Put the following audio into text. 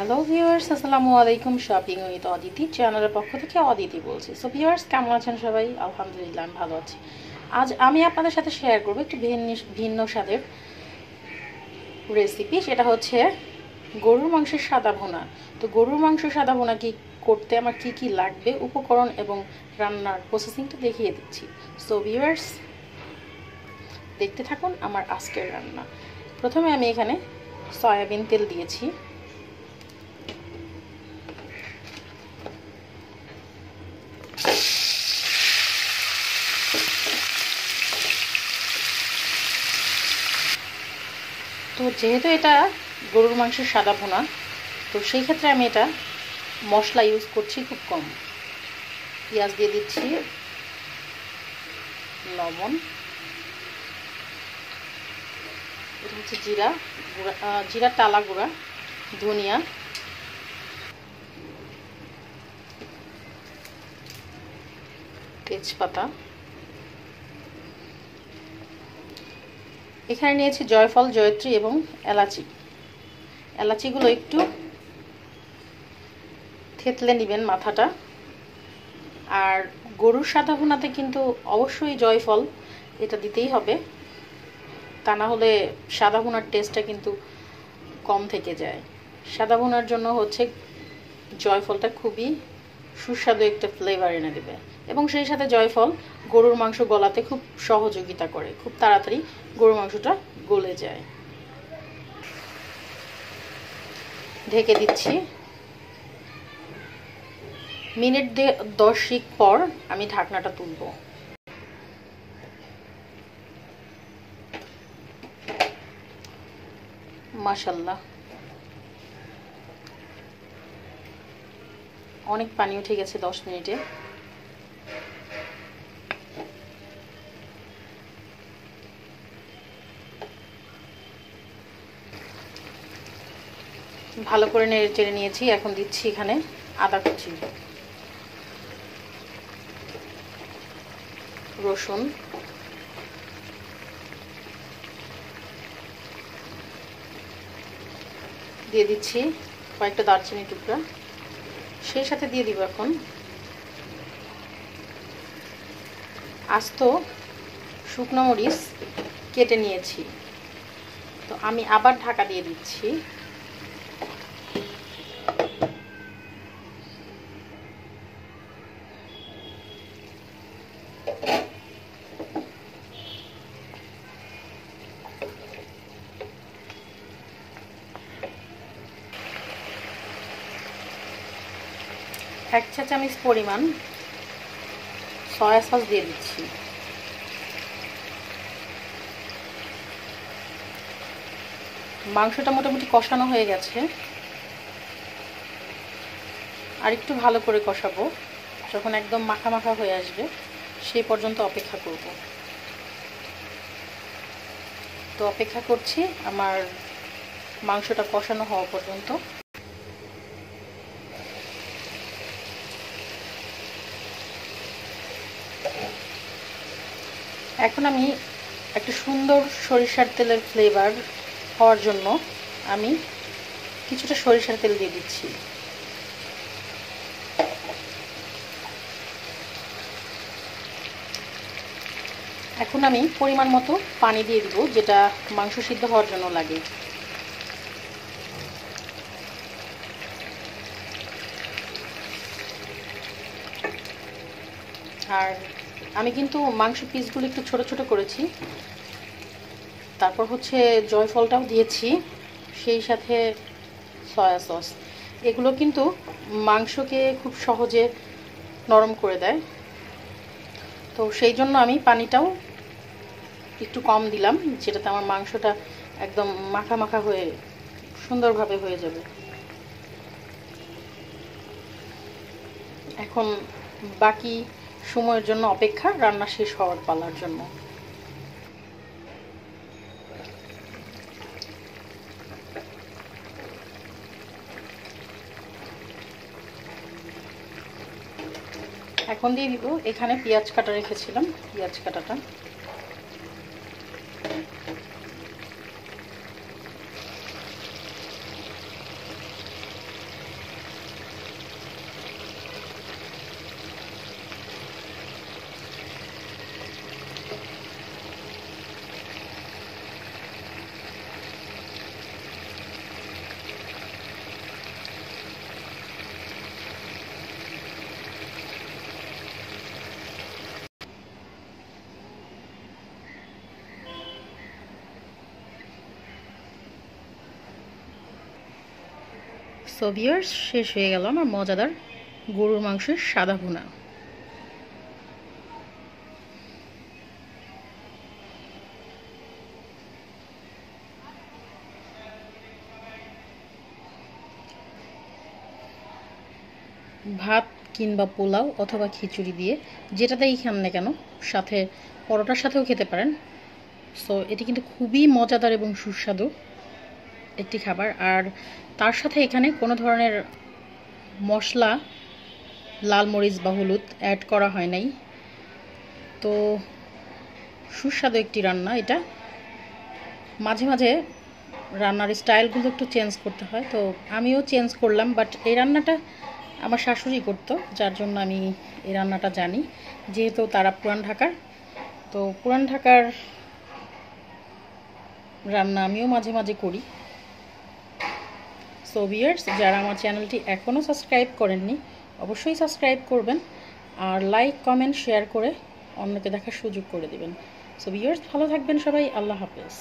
Hello viewers, আসসালামু আলাইকুম। Shopping with Aditi চ্যানেলের পক্ষ থেকে অদিতি বলছি। সো ভিউয়ার্স, কেমন আছেন সবাই? আলহামদুলিল্লাহ, আমি ভালো আছি। আজ আমি আপনাদের সাথে শেয়ার করবো একটু ভিন্ন স্বাদের রেসিপি। সেটা হচ্ছে গরুর মাংসের সাদা ভুনা। তো গরুর মাংস সাদা ভুনা কি করতে আমার কি কি লাগবে, উপকরণ এবং রান্নার প্রসেসিংটা দেখিয়ে দিচ্ছি। সো ভিউয়ার্স, দেখতে থাকুন আমার আজকের রান্না। প্রথমে আমি এখানে সয়াবিন তেল দিয়েছি। তো যেহেতু এটা গরুর মাংসের সাদা ভুনা, তো সেই ক্ষেত্রে আমি এটা মশলা ইউজ করছি খুব কম। পেঁয়াজ দিয়ে দিচ্ছি, লবণ, এটা হচ্ছে জিরা গুঁড়া, জিরা টালা গুঁড়া, ধনিয়া, তেজপাতা। এখানে নিয়েছি জয়ফল, জয়ত্রী এবং এলাচি। এলাচিগুলো একটু থেতলে নেবেন মাথাটা। আর গরুর সাদা ভুনাতে কিন্তু অবশ্যই জয়ফল এটা দিতেই হবে, তা না হলে সাদা ভুনার টেস্টটা কিন্তু কম থেকে যায়। সাদা ভুনার জন্য হচ্ছে জয়ফলটা খুবই সুস্বাদু একটা ফ্লেভার এনে দেবে, এবং সেই সাথে জয়ফল গরুর মাংস গলাতে খুব সহযোগিতা করে, খুব তাড়াতাড়ি গরুর মাংসটা গলে যায়। ঢেকে দিচ্ছি। মিনিট 10 পর আমি ঢাকনাটা তুলব। মাশাআল্লাহ, অনেক পানি উঠে গেছে 10 মিনিটে। ভালো করে নেড়ে চেড়ে নিয়েছি। এখন দিচ্ছি এখানে আদা কুচি, রসুন, দিয়ে দিচ্ছি কয়েকটা দারচিনি টুকরা। সেই সাথে দিয়ে দিব এখন আস্ত শুকনো মরিচ কেটে নিয়েছি। তো আমি আবার ঢাকা দিয়ে দিচ্ছি। এক চা চামচ পরিমাণ সয়া সস দিয়ে দিচ্ছি। মাংসটা মোটামুটি কষানো হয়ে গেছে, আর একটু ভালো করে কষাবো। যখন একদম মাখা মাখা হয়ে আসবে সেই পর্যন্ত অপেক্ষা করব। তো অপেক্ষা করছি আমার মাংসটা কষানো হওয়া পর্যন্ত। এখন আমি একটা সুন্দর সরিষার তেলের ফ্লেভার হওয়ার জন্য আমি কিছুটা সরিষার তেল দিয়ে দিচ্ছি। এখন আমি পরিমাণ মতো পানি দিয়ে দিব, যেটা মাংস সিদ্ধ হওয়ার জন্য লাগে। আর আমি কিন্তু মাংস পিসগুলো একটু ছোট ছোট করেছি। তারপর হচ্ছে জয়ফলটাও দিয়েছি, সেই সাথে সয়া সস। এগুলো কিন্তু মাংসকে খুব সহজে নরম করে দেয়। তো সেই জন্য আমি পানিটাও একটু কম দিলাম, যেটাতে আমার মাংসটা একদম মাখা মাখা হয়ে সুন্দরভাবে হয়ে যাবে। এখন বাকি সময়ের জন্য অপেক্ষা, রান্না শেষ হওয়ার পালার জন্য। এখন দিয়ে দিব এখানে পেঁয়াজ কাটা রেখেছিলাম, পেঁয়াজ কাটাটা। সো ভিউয়ার্স, শেষ হয়ে গেল আমার মজাদার গরুর মাংসের সাদা ভুনা। ভাত কিংবা পোলাও অথবা খিচুড়ি দিয়ে যেটাতেই খান না কেন, সাথে পরোটার সাথেও খেতে পারেন। সো এটি কিন্তু খুবই মজাদার এবং সুস্বাদু একটি খাবার। আর তার সাথে এখানে কোনো ধরনের মশলা, লাল মরিচ বা হলুদ অ্যাড করা হয় নাই। তো সুস্বাদু একটি রান্না এটা। মাঝে মাঝে রান্নার স্টাইলগুলো একটু চেঞ্জ করতে হয়, তো আমিও চেঞ্জ করলাম। বাট এই রান্নাটা আমার শাশুড়ি করতো, যার জন্য আমি এই রান্নাটা জানি, যেহেতু তারা পুরান ঢাকার। তো পুরান ঢাকার রান্না আমিও মাঝে মাঝে করি। সো ভিউয়ার্স, যারা আমার চ্যানেলটি এখনও সাবস্ক্রাইব করেননি অবশ্যই সাবস্ক্রাইব করবেন, আর লাইক কমেন্ট শেয়ার করে অন্যকে দেখার সুযোগ করে দেবেন। সো ভিউয়ার্স, ভালো থাকবেন সবাই। আল্লাহ হাফেজ।